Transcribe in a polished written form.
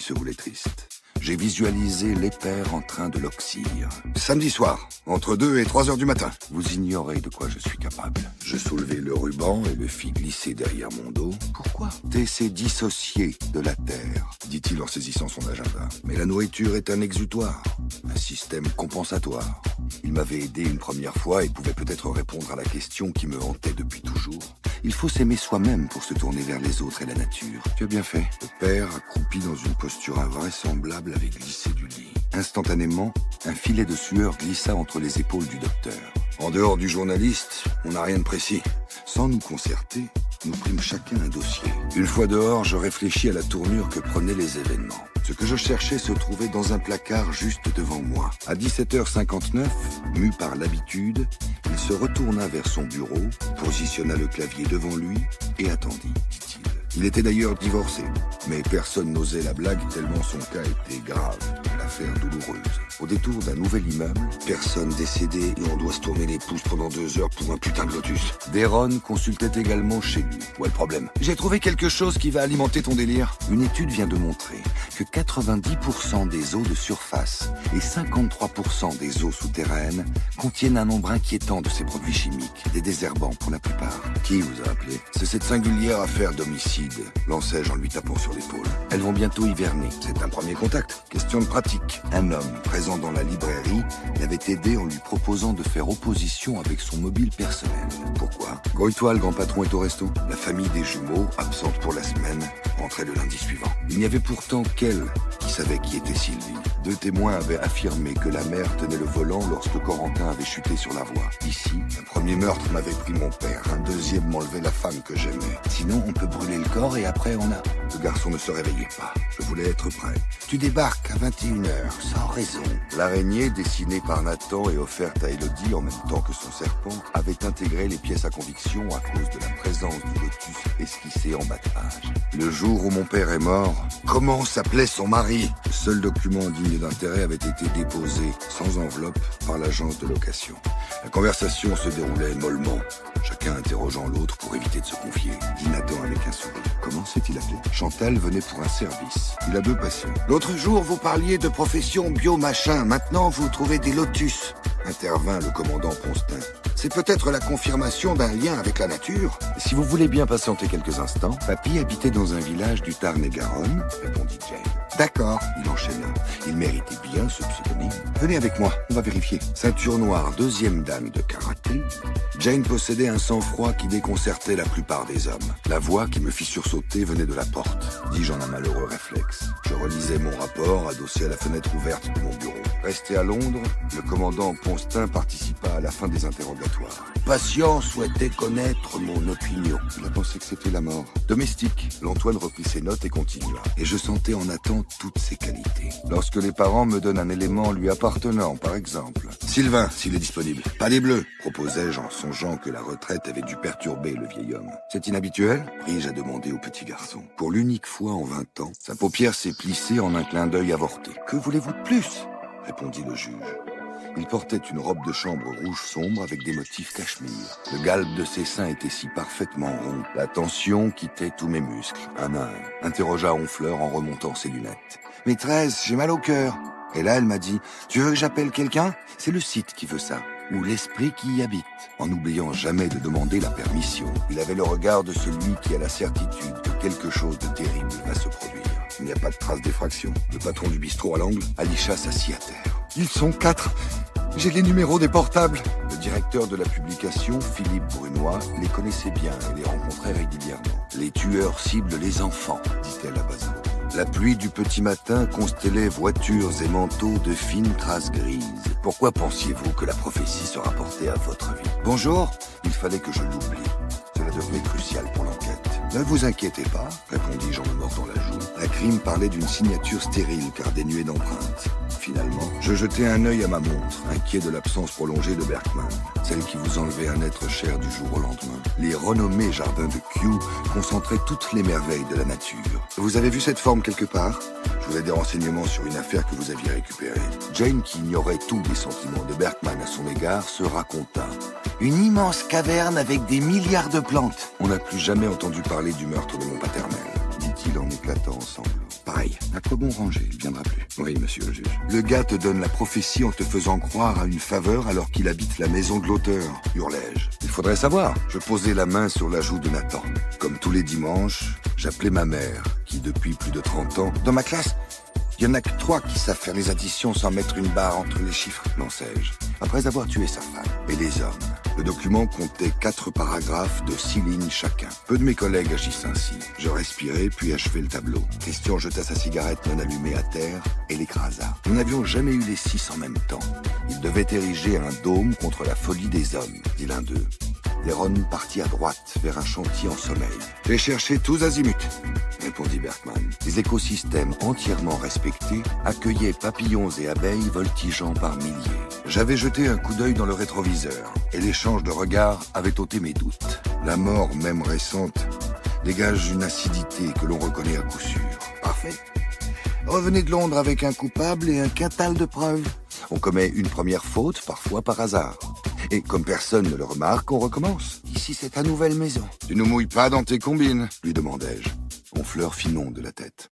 se voulait triste. J'ai visualisé les pères en train de l'oxyre. Samedi soir, entre 2 et 3 heures du matin. Vous ignorez de quoi je suis capable. Je soulevai le ruban et le fis glisser derrière mon dos. Pourquoi? T'essaies dissocié de la terre, dit-il en saisissant son agenda. Mais la nourriture est un exutoire, un système compensatoire. Il m'avait aidé une première fois et pouvait peut-être répondre à la question qui me hantait depuis toujours. Il faut s'aimer soi-même pour se tourner vers les autres et la nature. Tu as bien fait. Le père, accroupi dans une posture invraisemblable, avait glissé du lit. Instantanément, un filet de sueur glissa entre les épaules du docteur. En dehors du journaliste, on n'a rien de précis. Sans nous concerter, nous prîmes chacun un dossier. Une fois dehors, je réfléchis à la tournure que prenaient les événements. Ce que je cherchais se trouvait dans un placard juste devant moi. À 17h59, mu par l'habitude, il se retourna vers son bureau, positionna le clavier devant lui et attendit, dit-il. Il était d'ailleurs divorcé, mais personne n'osait la blague tellement son cas était grave, l'affaire douloureuse. Au détour d'un nouvel immeuble, personne décédée et on doit se tourner les pouces pendant 2 heures pour un putain de lotus. Deron consultait également chez lui. Où est le problème? J'ai trouvé quelque chose qui va alimenter ton délire. Une étude vient de montrer que 90% des eaux de surface et 53% des eaux souterraines contiennent un nombre inquiétant de ces produits chimiques, des désherbants pour la plupart. Qui vous a appelé? C'est cette singulière affaire d'homicide, lançai-je en lui tapant sur l'épaule. Elles vont bientôt hiverner. C'est un premier contact. Question de pratique. Un homme présent dans la librairie l'avait aidé en lui proposant de faire opposition avec son mobile personnel. Pourquoi? Grouille-toi, le grand patron est au resto. La famille des jumeaux, absente pour la semaine, rentrait le lundi suivant. Il n'y avait pourtant qu'elle qui savait qui était Sylvie. 2 témoins avaient affirmé que la mère tenait le volant lorsque Corentin avait chuté sur la voie. Ici, un premier meurtre m'avait pris mon père, un deuxième m'enlevait la femme que j'aimais. Sinon, on peut brûler le corps et après on a... Le garçon ne se réveillait pas. Je voulais être prêt. Tu débarques à 21h, sans raison. L'araignée, dessinée par Nathan et offerte à Elodie en même temps que son serpent, avait intégré les pièces à conviction à cause de la présence du lotus esquissé en bas de page. Le jour où mon père est mort, comment s'appelait son mari? Le seul document digne d'intérêt avait été déposé, sans enveloppe, par l'agence de location. La conversation se déroulait mollement, chacun interrogeant l'autre pour éviter de se confier. Dit Nathan avec un sourire. Comment s'est-il appelé? Chantal venait pour un service. Il a 2 patients. L'autre jour, vous parliez de profession bio-machin. Maintenant, vous trouvez des lotus. Intervint le commandant Ponstin. C'est peut-être la confirmation d'un lien avec la nature. Si vous voulez bien patienter quelques instants, Papy habitait dans un village du Tarn-et-Garonne, répondit Jane. D'accord, il enchaîna. Il méritait bien ce pseudonyme. Venez avec moi, on va vérifier. Ceinture noire, 2e dan de karaté. Jane possédait un sang-froid qui déconcertait la plupart des hommes. La voix qui me fit sursauter venait de la porte. Dis-je en un malheureux réflexe. Je relisais mon rapport, adossé à la fenêtre ouverte de mon bureau. Resté à Londres, le commandant Ponstin participa à la fin des interrogatoires. Patient souhaitait connaître mon opinion. Il a pensé que c'était la mort. Domestique. L'Antoine reprit ses notes et continua. Et je sentais en attente toutes ses qualités. Lorsque les parents me donnent un élément lui appartenant, par exemple. Sylvain, s'il est disponible. Pas les bleus, proposai-je en songeant que la retraite avait dû perturber le vieil homme. C'est inhabituel? Pris-je à demander au petit garçon. Pour l'unique fois en 20 ans, sa paupière s'est plissée en un clin d'œil avorté. Que voulez-vous de plus? Répondit le juge. Il portait une robe de chambre rouge sombre avec des motifs cachemire. Le galbe de ses seins était si parfaitement rond. La tension quittait tous mes muscles, un à un. Interrogea Honfleur en remontant ses lunettes. « Maîtresse, j'ai mal au cœur. » Et là, elle m'a dit « Tu veux que j'appelle quelqu'un ?» C'est le site qui veut ça, ou l'esprit qui y habite. En n'oubliant jamais de demander la permission, il avait le regard de celui qui a la certitude que quelque chose de terrible va se produire. Il n'y a pas de trace d'effraction. Le patron du bistrot à l'angle, Alisha s'assit à terre. Ils sont 4. J'ai les numéros des portables. Le directeur de la publication, Philippe Brunois, les connaissait bien et les rencontrait régulièrement. Les tueurs ciblent les enfants, dit-elle à Bazin. La pluie du petit matin constellait voitures et manteaux de fines traces grises. Pourquoi pensiez-vous que la prophétie se rapportait à votre vie? Bonjour, il fallait que je l'oublie. Cela devenait crucial pour l'enquête. Ne vous inquiétez pas, répondis-je en me mordant la joue. La crime parlait d'une signature stérile car dénuée d'empreintes. Finalement, je jetai un œil à ma montre, inquiet de l'absence prolongée de Berkman, celle qui vous enlevait un être cher du jour au lendemain. Les renommés jardins de Kew concentraient toutes les merveilles de la nature. Vous avez vu cette forme quelque part? Je voulais des renseignements sur une affaire que vous aviez récupérée. Jane, qui ignorait tous les sentiments de Berkman à son égard, se raconta. Une immense caverne avec des milliards de plantes. On n'a plus jamais entendu parler du meurtre de mon paternel, dit dit-il en éclatant en sanglots. Pareil, à quoi bon ranger? Il viendra plus. Oui, monsieur le juge. Le gars te donne la prophétie en te faisant croire à une faveur alors qu'il habite la maison de l'auteur, hurlai-je. Il faudrait savoir. Je posai la main sur la joue de Nathan. Comme tous les dimanches, j'appelais ma mère, qui depuis plus de 30 ans... Dans ma classe, il y en a que 3 qui savent faire les additions sans mettre une barre entre les chiffres, lançai-je. Après avoir tué sa femme et les hommes. Le document comptait 4 paragraphes de 6 lignes chacun. Peu de mes collègues agissent ainsi. Je respirai, puis achevai le tableau. Christian jeta sa cigarette non allumée à terre et l'écrasa. Nous n'avions jamais eu les 6 en même temps. Il devait ériger un dôme contre la folie des hommes, dit l'un d'eux. Léron partit à droite, vers un chantier en sommeil. « J'ai cherché tous azimuts », répondit Berkman. Les écosystèmes entièrement respectés accueillaient papillons et abeilles voltigeant par milliers. J'avais jeté un coup d'œil dans le rétroviseur, et l'échange de regards avait ôté mes doutes. La mort, même récente, dégage une acidité que l'on reconnaît à coup sûr. Parfait. Revenez de Londres avec un coupable et un quintal de preuves. On commet une première faute, parfois par hasard. Et comme personne ne le remarque, on recommence. Ici, c'est ta nouvelle maison. Tu ne mouilles pas dans tes combines, lui demandai-je. Honfleur fit non de la tête.